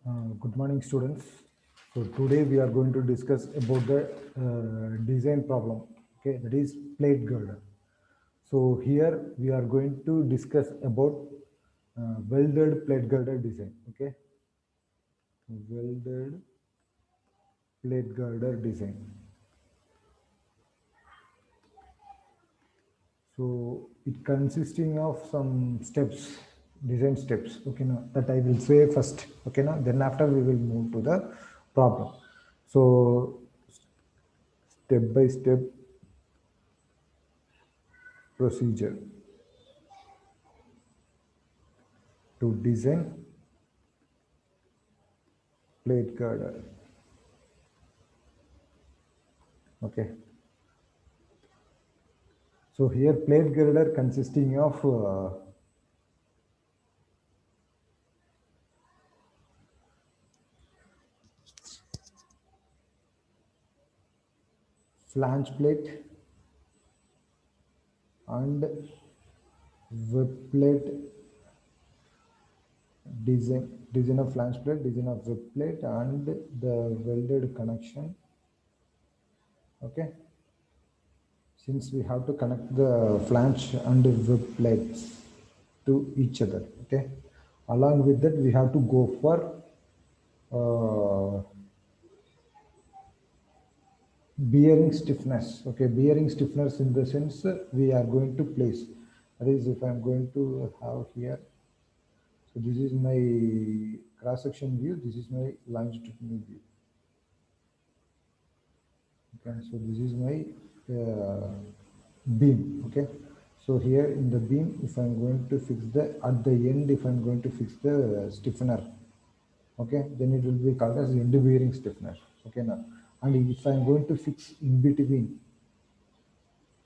Good morning, students. So today we are going to discuss about the design problem. Okay, that is plate girder. So here we are going to discuss about welded plate girder design. Okay, welded plate girder design. So it consisting of some steps, design steps. Okay, now that I will say first. Okay, now then after we will move to the problem. So step by step procedure to design plate girder. Okay, so here plate girder consisting of flange plate and web plate, design of flange plate, design of web plate, and the welded connection. Okay, since we have to connect the flange and web plates to each other. Okay, along with that we have to go for uh, bearing stiffness. Okay, bearing stiffness in the sense we are going to place, that is if I'm going to have here, so this is my cross section view, this is my longitudinal view. Okay, so this is my beam. Okay, so here in the beam, if I'm going to fix the at the end, if I'm going to fix the stiffener, okay, then it will be called as end bearing stiffener. Okay, now, and if I'm going to fix in between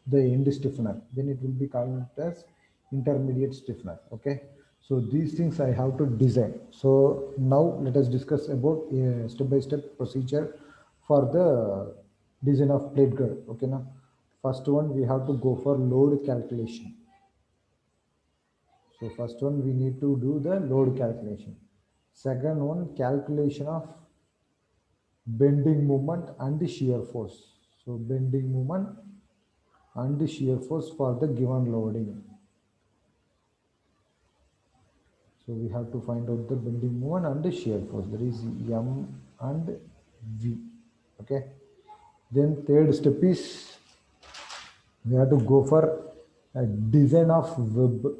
the end stiffener, then it will be called as intermediate stiffener. Okay, so these things I have to design. So now let us discuss about step by step procedure for the design of plate girder. Okay, now first one we have to go for load calculation. So first one we need to do the load calculation. Second one, calculation of bending moment and the shear force. So bending moment and the shear force for the given loading. So we have to find out the bending moment and the shear force, that is M and V. Okay. Then third step is we have to go for a design of web.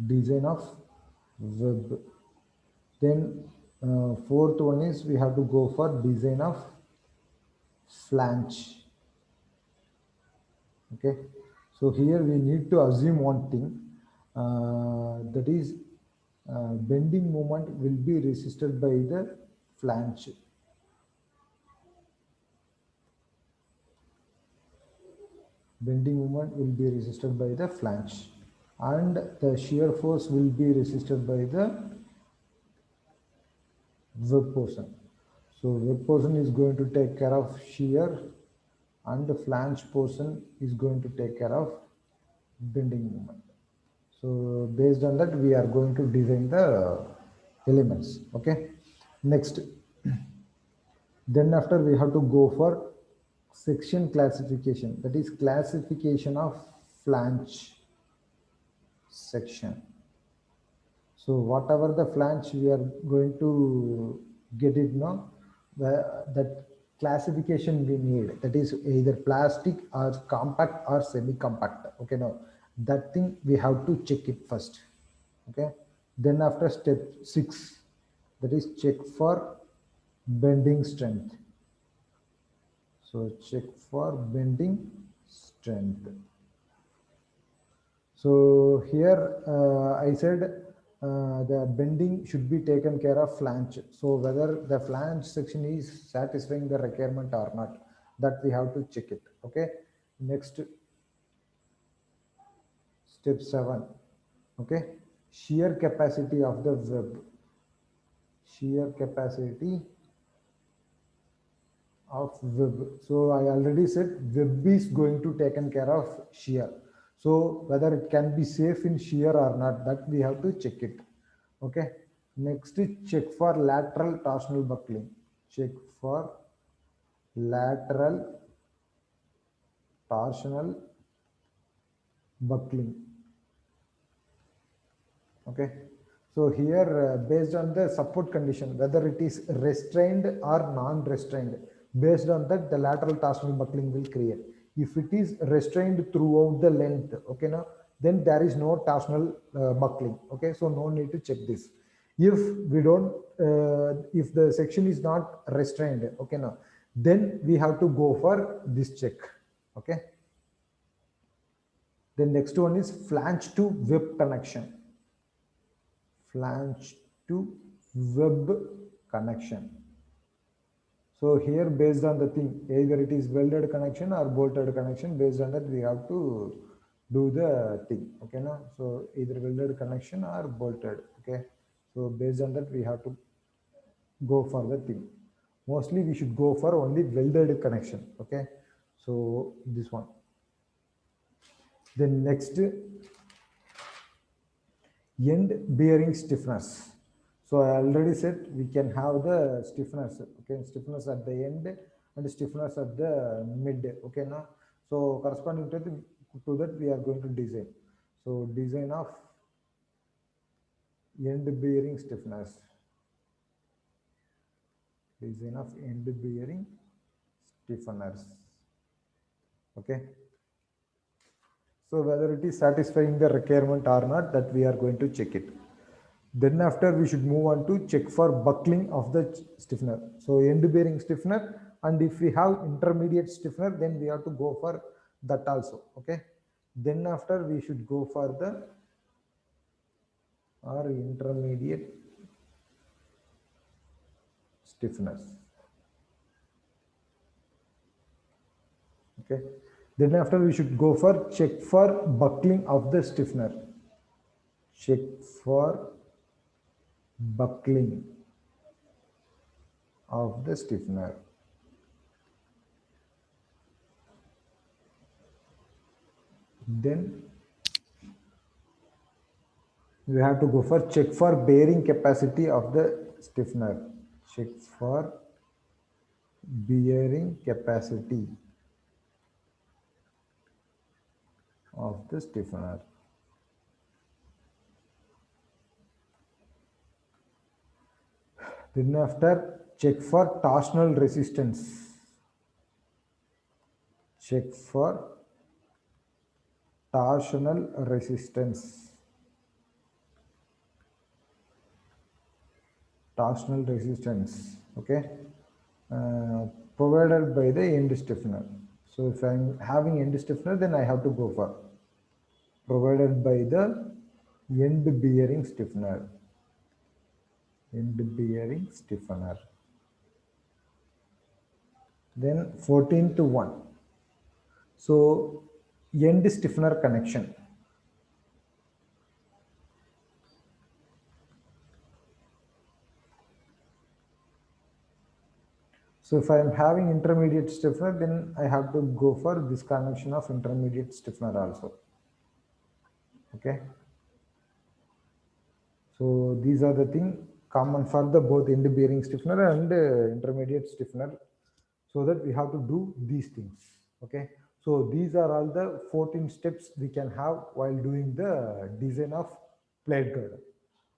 Design of web. Then fourth one is we have to go for design of flange. Okay, so here we need to assume one thing, that is bending moment will be resisted by the flange. Bending moment will be resisted by the flange, and the shear force will be resisted by the web portion. So web portion is going to take care of shear, and the flange portion is going to take care of bending moment. So based on that, we are going to design the elements. Okay. Next, then after we have to go for section classification. That is classification of flange section. So whatever the flange we are going to get it now, that classification we need, that is either plastic or compact or semi-compact. Okay, now that thing we have to check it first. Okay, then after step 6, that is check for bending strength. So check for bending strength. So here I said the bending should be taken care of flange. So whether the flange section is satisfying the requirement or not, that we have to check it. Okay. Next, step 7. Okay. Shear capacity of the web. Shear capacity of web. So I already said web is going to taken care of shear. So whether it can be safe in shear or not, that we have to check it. Okay. Next, check for lateral torsional buckling. Check for lateral torsional buckling. Okay. So here, based on the support condition, whether it is restrained or non-restrained, based on that, the lateral torsional buckling will create. If it is restrained throughout the length, okay, now then there is no torsional buckling. Okay, so no need to check this. If we don't, if the section is not restrained, okay, now then we have to go for this check. Okay. The next one is flange to web connection. Flange to web connection. So here, based on the thing, either it is welded connection or bolted connection, based on that we have to do the thing. Okay, now so either welded connection or bolted. Okay, so based on that we have to go for the thing. Mostly we should go for only welded connection. Okay, so this one. Then next, end bearing stiffness. So I already said we can have the stiffness, okay, stiffness at the end and stiffness at the mid, okay, now. So corresponding to that we are going to design. So design of end bearing stiffness. Design of end bearing stiffeners. Okay. So whether it is satisfying the requirement or not, that we are going to check it. Then after we should move on to check for buckling of the stiffener. So end bearing stiffener, and if we have intermediate stiffener, then we have to go for that also. Okay. Then after we should go for the or intermediate stiffeners. Okay. Then after we should go for check for buckling of the stiffener. Check for buckling of the stiffener. Then we have to go for check for bearing capacity of the stiffener. Check for bearing capacity of the stiffener. Then after, check for torsional resistance. Check for torsional resistance. Torsional resistance, okay, provided by the end stiffener. So if I'm having end stiffener, then I have to go for provided by the end bearing stiffener. End bearing stiffener. Then 14 to 1. So end stiffener connection. So if I am having intermediate stiffener, then I have to go for this connection of intermediate stiffener also. Okay. So these are the things common for the both end bearing stiffener and intermediate stiffener. So that we have to do these things. Okay. So these are all the 14 steps we can have while doing the design of plate girder.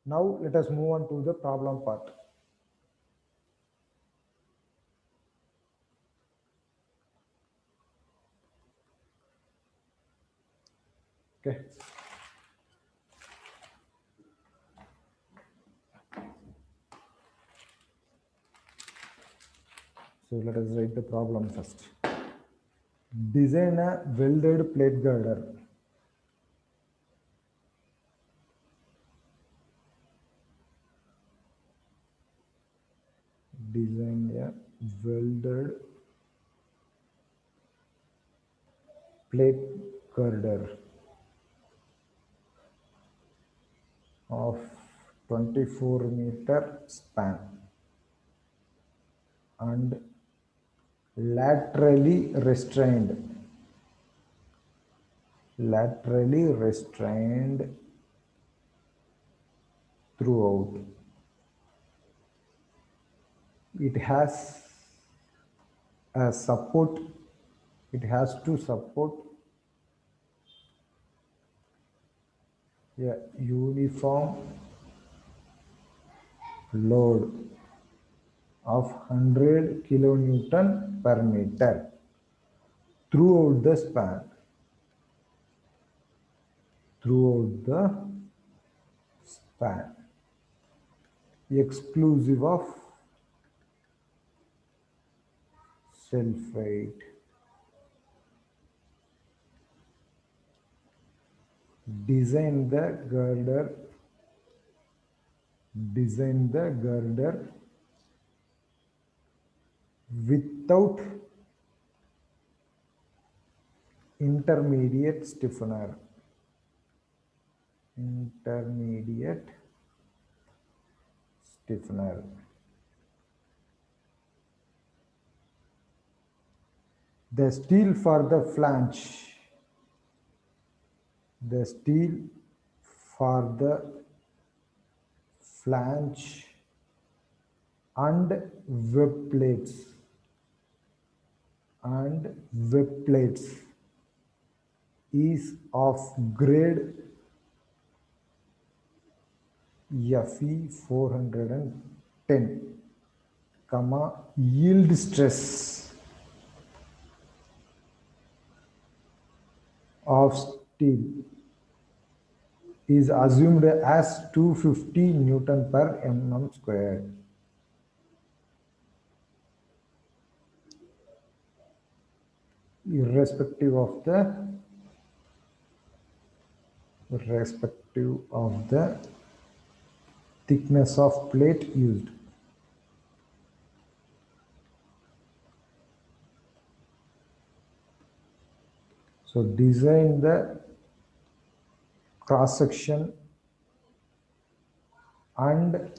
Now let us move on to the problem part. Okay. So let us write the problem first. Design a welded plate girder. Design a welded plate girder of 24-meter span and laterally restrained throughout. it has a support, it has to support a uniform load of 100 kilonewton per meter throughout the span, throughout the span, exclusive of self weight. Design the girder, design the girder without intermediate stiffener, intermediate stiffener. The steel for the flange, the steel for the flange and web plates, and web plates is of grade Fe 410, yield stress of steel is assumed as 250 Newton per mm squared. Irrespective of the thickness of plate used. So design the cross section and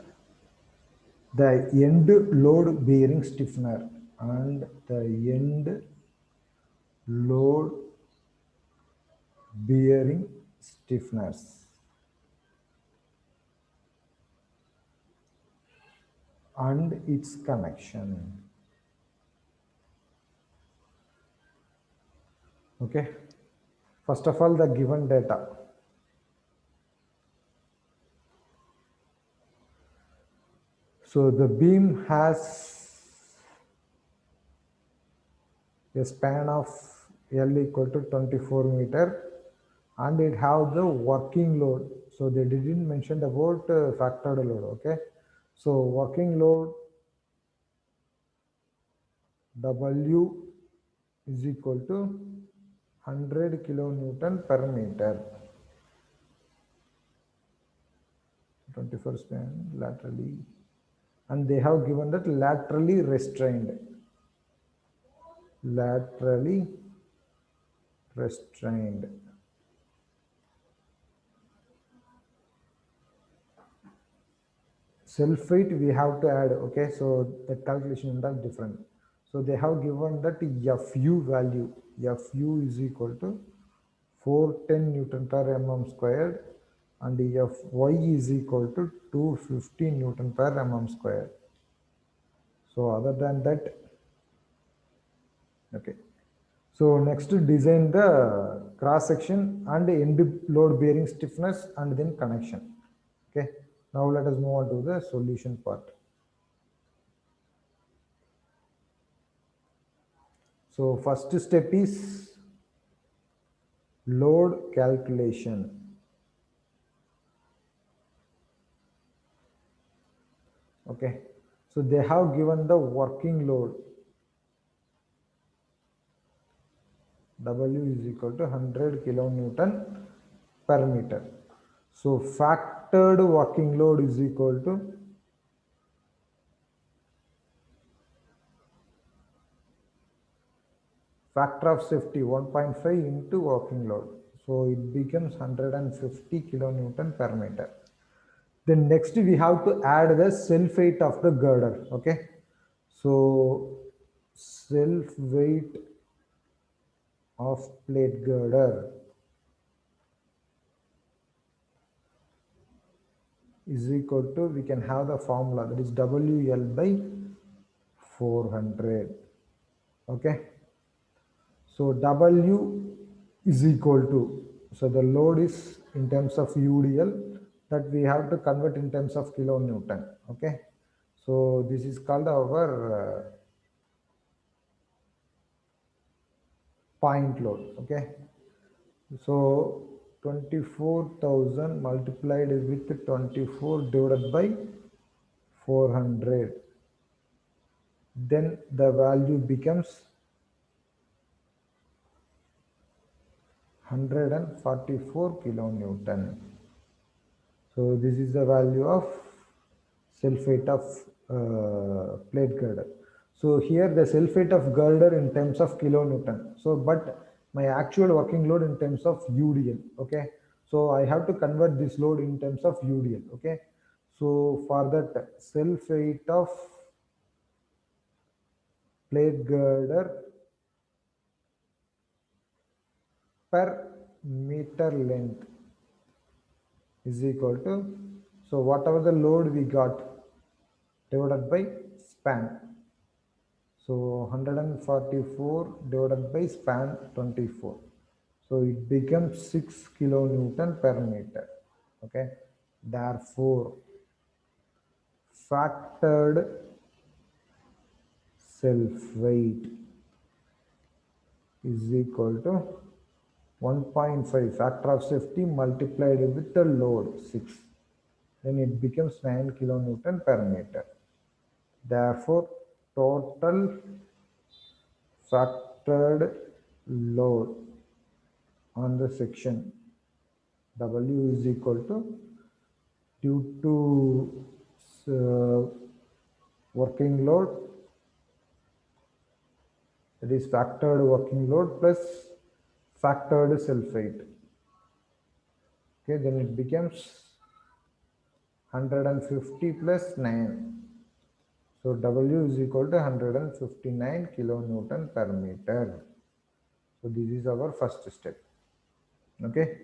the end load bearing stiffener, and the end load bearing stiffeners and its connection. Okay, first of all, the given data. So the beam has a span of L equal to 24 meter, and it have the working load. So they didn't mention about factored load. Okay, so working load W is equal to 100 kilonewton per meter. 24 span laterally, and they have given that laterally restrained. Laterally restrained. Self weight we have to add. Okay, so the calculation is different. So they have given that Fu value. Fu is equal to 410 Newton per mm squared, and Fy is equal to 250 Newton per mm squared. So other than that, okay. So next to design the cross section and end load bearing stiffness and then connection. Okay. Now let us move on to the solution part. So first step is load calculation. Okay. So they have given the working load. W is equal to 100 kilonewton per meter. So factored working load is equal to factor of safety 1.5 into working load. So it becomes 150 kilonewton per meter. Then next we have to add the self weight of the girder. Okay. So self weight of plate girder is equal to, we can have the formula, that is WL by 400. Okay. So W is equal to, so the load is in terms of UDL, that we have to convert in terms of kilonewton. Okay. So this is called our point load. Okay. So 24,000 multiplied with 24 divided by 400. Then the value becomes 144 kilonewton. So this is the value of self-weight of plate girder. So here the self-weight of girder in terms of kilonewton. So but my actual working load in terms of UDL. Okay. So I have to convert this load in terms of UDL. Okay. So for that, self-weight of plate girder per meter length is equal to, so whatever the load we got divided by span. So 144 divided by span 24. So it becomes 6 kilonewton per meter. Okay. Therefore, factored self weight is equal to 1.5 factor of safety multiplied with the load 6. Then it becomes 9 kilonewton per meter. Therefore, total factored load on the section W is equal to, due to working load, that is factored working load plus factored self weight. Okay, then it becomes 150 plus 9. So W is equal to 159 kilonewton per meter. So this is our first step. Okay.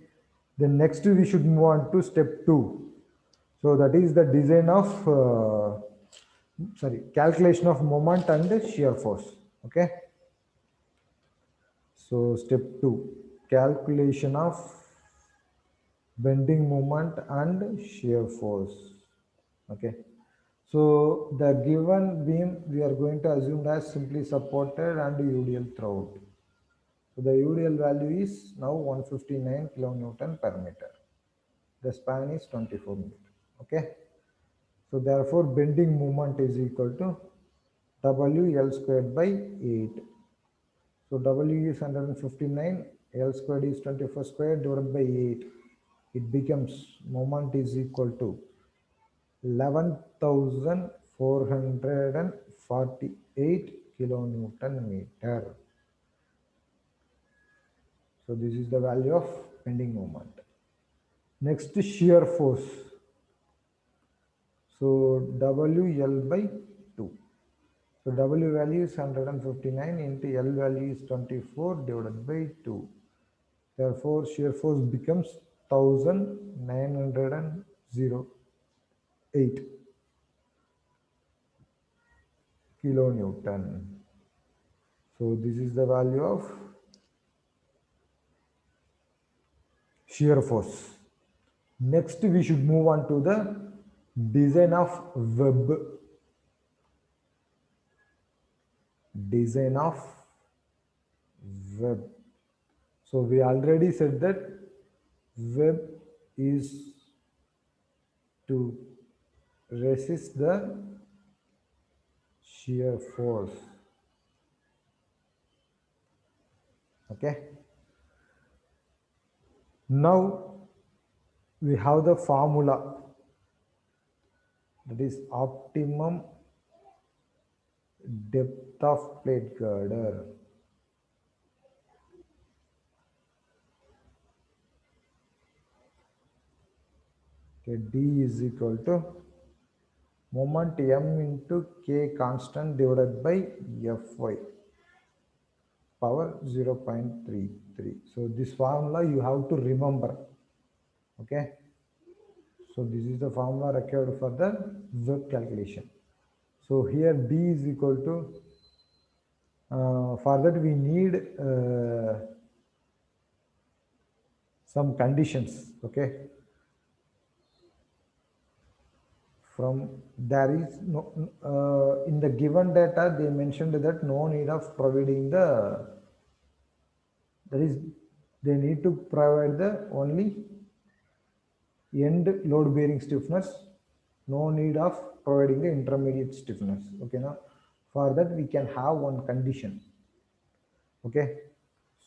Then next we should move on to step 2. So that is the design of, calculation of moment and shear force. Okay. So step 2, calculation of bending moment and shear force. Okay. So the given beam we are going to assume as simply supported and UDL throughout. So the UDL value is now 159 kilonewton per meter. The span is 24 meters. Okay. So therefore bending moment is equal to WL squared by 8. So W is 159, L squared is 24 squared divided by 8. It becomes moment is equal to 11,448 kilonewton meter. So this is the value of bending moment. Next, shear force. So WL by 2. So W value is 159 into L value is 24 divided by 2. Therefore, shear force becomes 1908 kilonewton. So this is the value of shear force. Next, we should move on to the design of web. Design of web. So we already said that web is to resist the shear force. Okay. Now we have the formula, that is optimum depth of plate girder. Okay, D is equal to moment M into K constant divided by Fy power 0.33. So this formula you have to remember. Okay. So this is the formula required for the web calculation. So here D is equal to, for that we need some conditions, okay? From there is no, in the given data they mentioned that no need of providing the, that is, they need to provide the only end load bearing stiffness, no need of providing the intermediate stiffness, okay? Now for that we can have one condition, okay?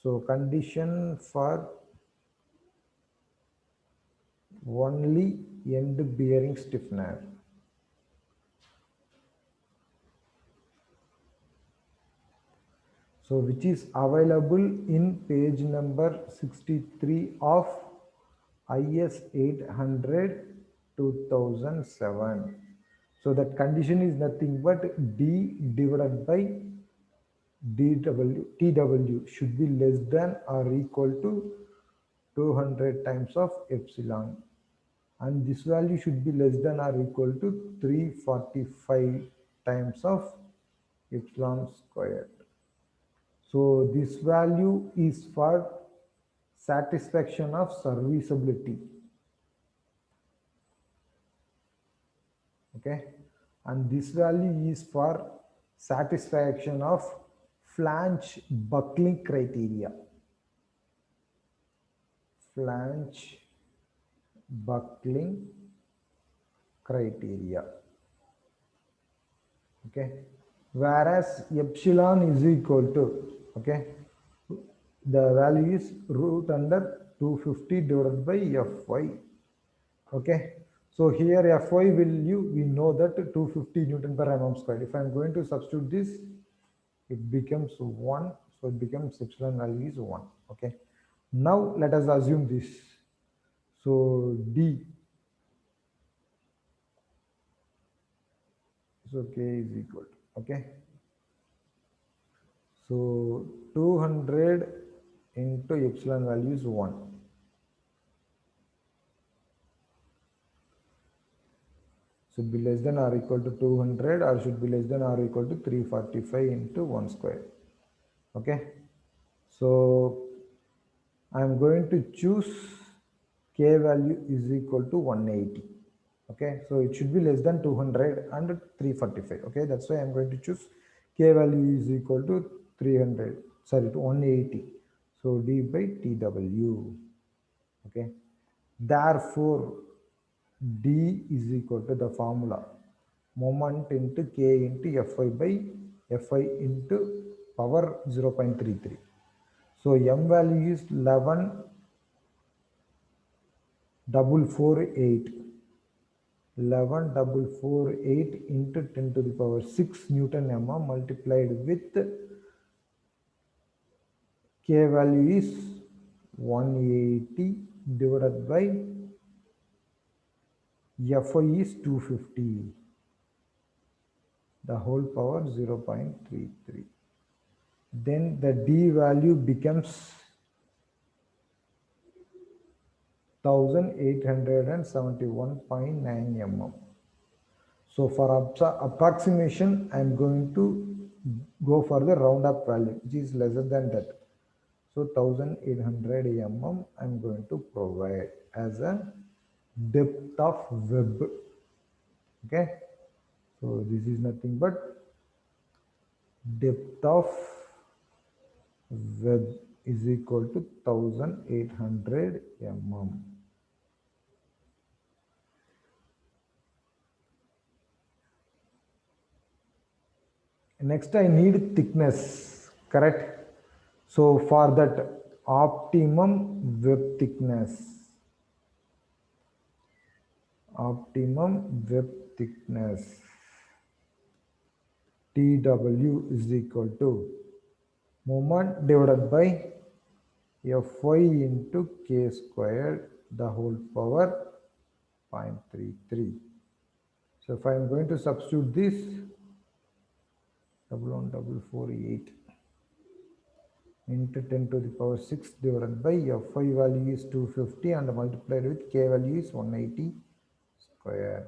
So condition for only end bearing stiffener. So which is available in page number 63 of IS 800 2007. So that condition is nothing but D divided by TW should be less than or equal to 200 times of epsilon, and this value should be less than or equal to 345 times of epsilon squared. So this value is for satisfaction of serviceability, okay, and this value is for satisfaction of flange buckling criteria. Flange buckling criteria, okay, whereas epsilon is equal to, okay, the value is root under 250 divided by Fy, okay. So here Fy value we know that 250 Newton per mm squared. If I am going to substitute this, it becomes 1, so it becomes epsilon value is 1, okay. Now let us assume this. So D, so K is equal to, okay, so 200 into epsilon value is 1. Should be less than or equal to 200 or should be less than or equal to 345 into 1 square. Okay. So I am going to choose K value is equal to 180. Okay. So it should be less than 200 and 345. Okay. That's why I am going to choose K value is equal to 300. Sorry, to 180. So D by TW. Okay. Therefore, D is equal to the formula moment into K into Fy by Fy into power 0.33. So M value is 11,448. 11,448 into 10 to the power 6 Newton mm multiplied with K value is 180 divided by Fy is 250, the whole power 0.33. Then the D value becomes 1871.9 mm. So for approximation, I am going to go for the round up value, which is lesser than that. So 1800 mm I am going to provide as a depth of web. Okay. So this is nothing but depth of web is equal to 1800 mm. Next I need thickness, correct? So for that optimum web thickness, TW is equal to moment divided by Fy into K squared the whole power 0.33. So if I am going to substitute this, 11,448 into 10 to the power 6 divided by Fy value is 250 and multiplied with K value is 180 square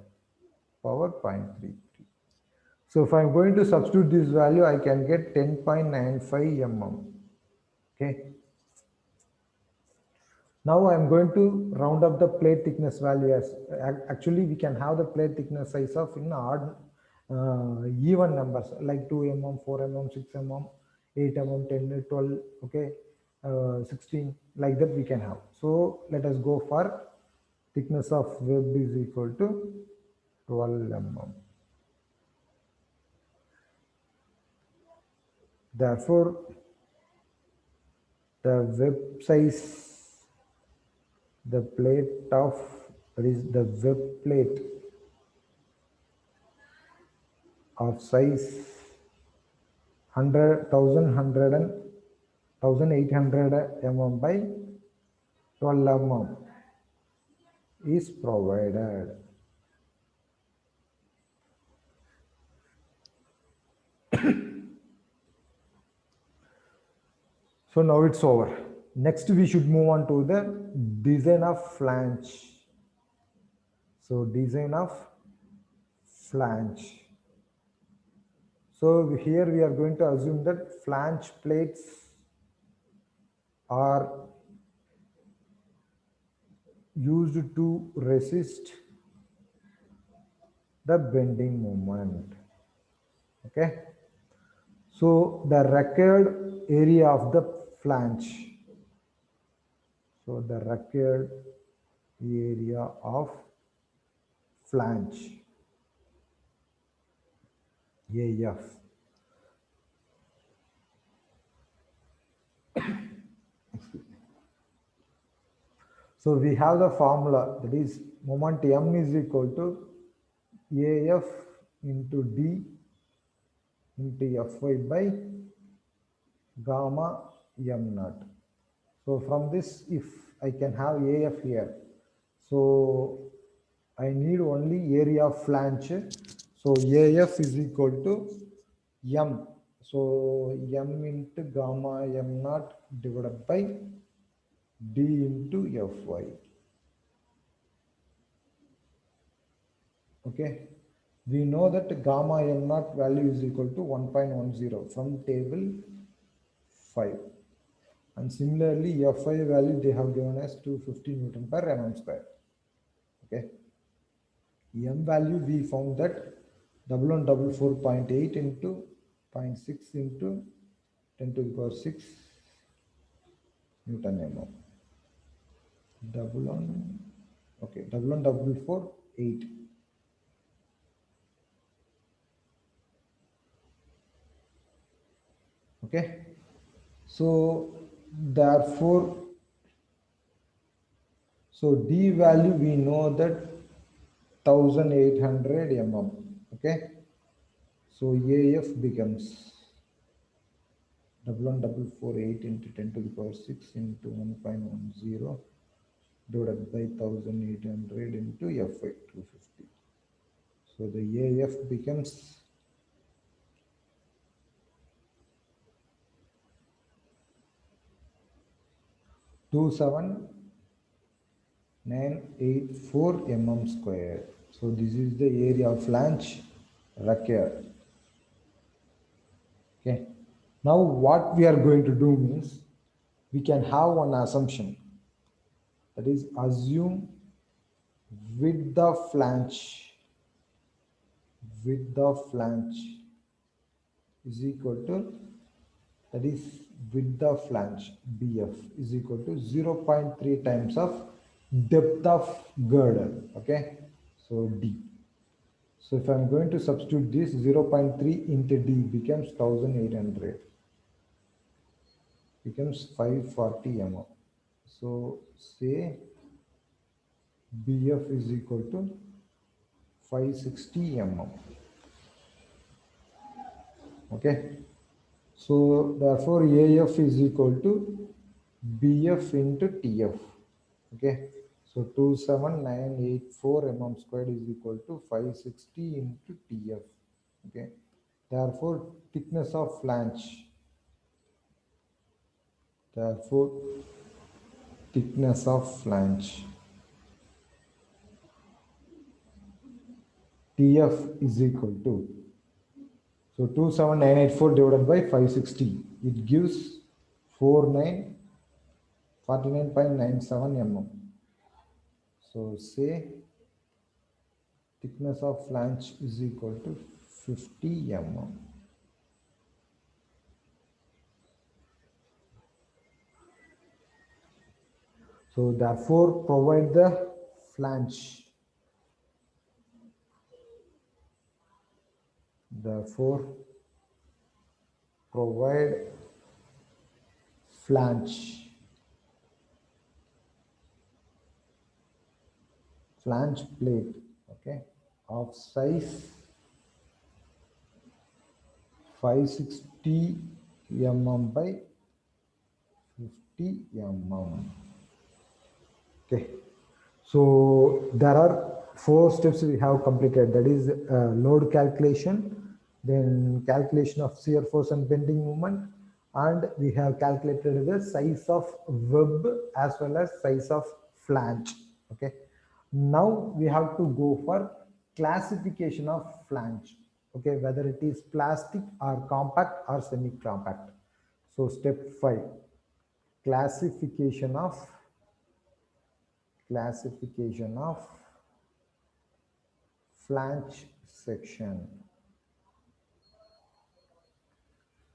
power 0.33. So if I'm going to substitute this value, I can get 10.95 mm. Okay. Now I'm going to round up the plate thickness value as actually we can have the plate thickness size of in odd even numbers like 2 mm, 4 mm, 6 mm, 8 mm, 10, 12, okay, 16, like that we can have. So let us go for thickness of web is equal to 12 mm. Therefore, the web size, the plate of, that is the web plate of size 1800 mm by 12 mm is provided. So now it's over. Next we should move on to the design of flange. So design of flange. So here we are going to assume that flange plates are used to resist the bending moment. Okay. So the required area of the flange. So the required area of flange, AF. So we have the formula, that is moment M is equal to AF into D into Fy by gamma M naught. So from this, if I can have AF here, so I need only area of flange. So AF is equal to M. So M into gamma M naught divided by D into Fy. Okay. We know that gamma M naught value is equal to 1.10 from table 5. And similarly, Fy value they have given us 250 Newton per mm square. Okay. M value we found that 1144.8 into 0.6 into 10 to the power 6 Newton mm. Double on, okay, double on double 4, 8. Okay. So therefore, so D value we know that 1800 mm. Okay. So AF becomes double on double 4, 8 into 10 to the power 6 into 1.10 divided by 1800 into Fy 250. So the AF becomes 27,984 mm square. So this is the area of flange required. Okay. Now what we are going to do means we can have one assumption, that is assume width of flange is equal to, that is width of flange BF is equal to 0.3 times of depth of girdle. Okay. So D. So if I'm going to substitute this, 0.3 into D becomes 1800, becomes 540 mm. So say BF is equal to 560 mm. Okay. So therefore AF is equal to BF into TF. Okay. So 27984 mm squared is equal to 560 into TF. Okay. Therefore thickness of flange. Therefore thickness of flange TF is equal to So 27984 divided by 560, it gives 4949.97 mm. So say thickness of flange is equal to 50 mm. So therefore provide the flange. Therefore provide flange plate, okay, of size 560 mm by 50 mm. Okay, so there are 4 steps we have completed. That is load calculation, then calculation of shear force and bending moment, and we have calculated the size of web as well as size of flange. Okay, now we have to go for classification of flange. Okay, whether it is plastic or compact or semi-compact. So step 5, classification of flange section.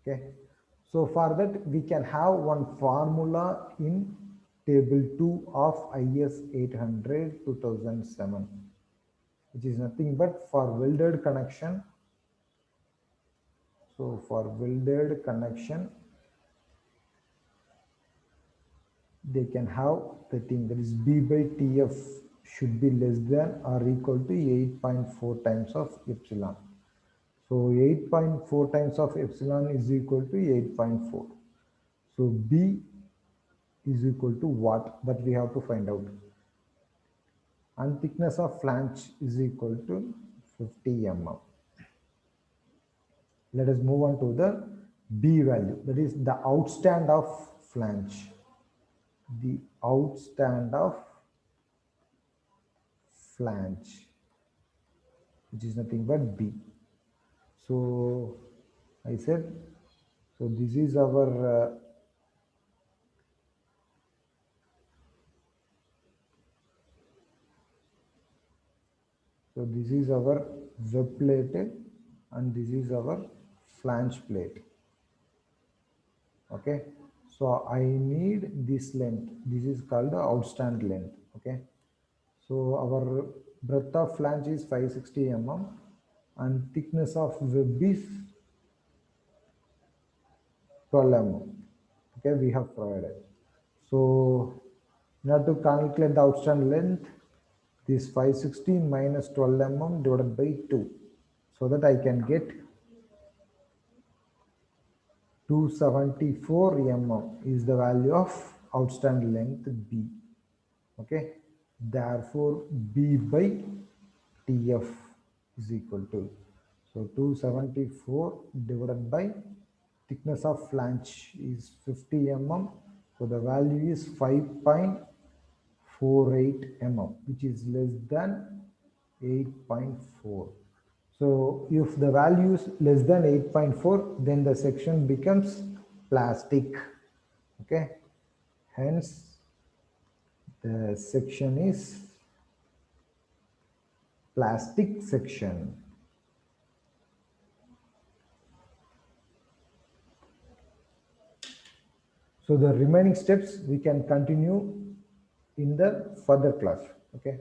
Okay, so for that we can have one formula in table 2 of IS 800 2007, which is nothing but for welded connection. So for welded connection, they can have the thing that is B by TF should be less than or equal to 8.4 times of epsilon. So 8.4 times of epsilon is equal to 8.4. So B is equal to what? That we have to find out. And thickness of flange is equal to 50 mm. Let us move on to the B value. That is the outstand of flange. The outstand of flange, which is nothing but B. So I said, so this is our so this is our web plate and this is our flange plate. Okay, so I need this length. This is called the outstand length. Okay, so our breadth of flange is 560 mm and thickness of web is 12 mm. Okay, we have provided. So in order to calculate the outstand length, this 560 minus 12 mm divided by 2, so that I can get 274 mm is the value of outstand length B. Okay, therefore B by TF is equal to, so 274 divided by thickness of flange is 50 mm, so the value is 5.48 mm, which is less than 8.4. So if the value is less than 8.4, then the section becomes plastic. Okay, hence the section is plastic section. So the remaining steps we can continue in the further class. Okay.